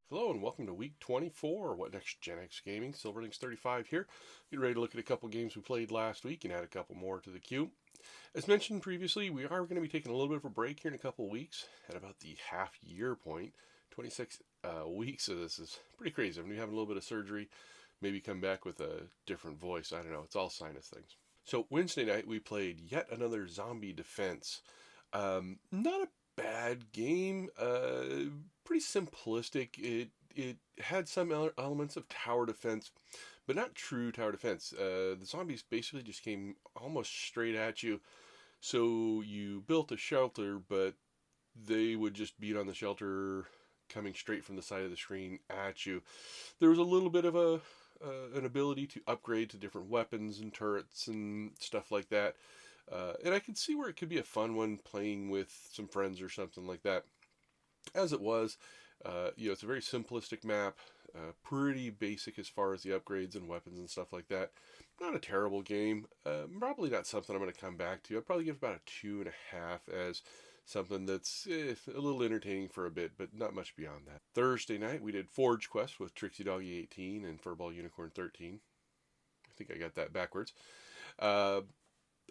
Hello and welcome to week 24. What Next Gen X Gaming? Silverlings35 here. Get ready to look at a couple games we played last week and add a couple more to the queue. As mentioned previously, we are going to be taking a little bit of a break here in a couple of weeks at about the half year point. 26 weeks of this is pretty crazy. I'm going to be having a little bit of surgery, maybe come back with a different voice. I don't know. It's all sinus things. So Wednesday night we played yet another zombie defense. Not a bad game. Pretty simplistic. It had some elements of tower defense, but not true tower defense. The zombies basically just came almost straight at you. So you built a shelter, but they would just beat on the shelter coming straight from the side of the screen at you. There was a little bit of an ability to upgrade to different weapons and turrets and stuff like that. And I could see where it could be a fun one playing with some friends or something like that. As it was, it's a very simplistic map, pretty basic as far as the upgrades and weapons and stuff like that. Not a terrible game. Probably not something I'm going to come back to. I'd probably give about a 2.5 as something that's a little entertaining for a bit, but not much beyond that. Thursday night, we did Forge Quest with Trixie Doggy 18 and Furball Unicorn 13. I think I got that backwards.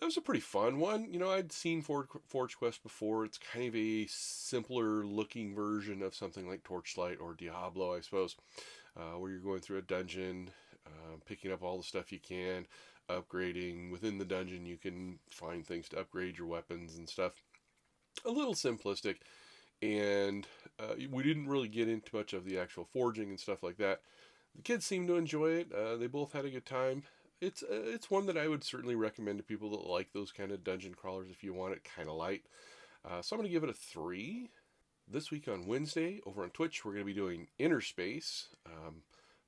That was a pretty fun one. I'd seen Forge Quest before. It's kind of a simpler looking version of something like Torchlight or Diablo, I suppose, where you're going through a dungeon, picking up all the stuff you can, upgrading. Within the dungeon, you can find things to upgrade your weapons and stuff. A little simplistic, and we didn't really get into much of the actual forging and stuff like that. The kids seemed to enjoy it. They both had a good time. It's one that I would certainly recommend to people that like those kind of dungeon crawlers if you want it kind of light. So I'm going to give it a 3. This week on Wednesday, over on Twitch, we're going to be doing Innerspace.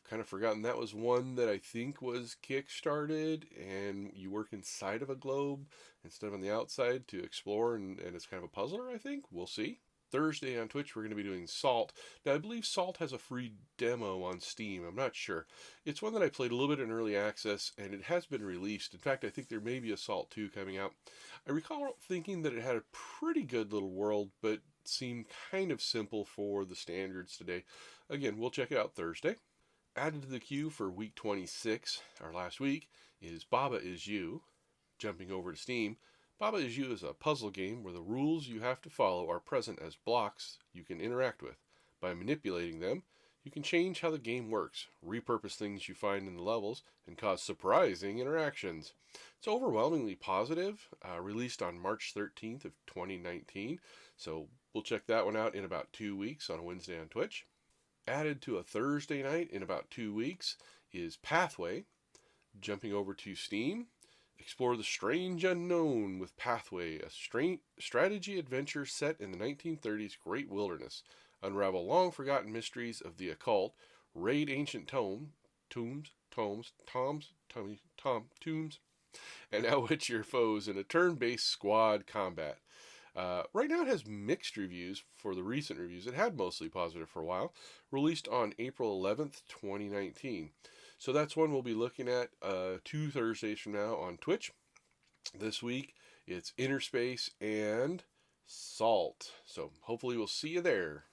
Kind of forgotten that was one that I think was kickstarted, and you work inside of a globe instead of on the outside to explore, and it's kind of a puzzler, I think. We'll see. Thursday on Twitch, we're going to be doing Salt. Now, I believe Salt has a free demo on Steam. I'm not sure. It's one that I played a little bit in early access, and it has been released. In fact, I think there may be a Salt 2 coming out. I recall thinking that it had a pretty good little world, but seemed kind of simple for the standards today. Again, we'll check it out Thursday. Added to the queue for week 26, our last week, is Baba Is You. Jumping over to Steam, Baba Is You is a puzzle game where the rules you have to follow are present as blocks you can interact with. By manipulating them, you can change how the game works, repurpose things you find in the levels, and cause surprising interactions. It's overwhelmingly positive, released on March 13th of 2019, so we'll check that one out in about 2 weeks on a Wednesday on Twitch. Added to a Thursday night in about 2 weeks is Pathway. Jumping over to Steam, explore the strange unknown with Pathway, a strategy adventure set in the 1930s Great Wilderness. Unravel long-forgotten mysteries of the occult, raid ancient tombs, and outwit your foes in a turn-based squad combat. Right now it has mixed reviews for the recent reviews. It had mostly positive for a while. Released on April 11th, 2019. So that's one we'll be looking at 2 Thursdays from now on Twitch. This week it's Innerspace and Salt. So hopefully we'll see you there.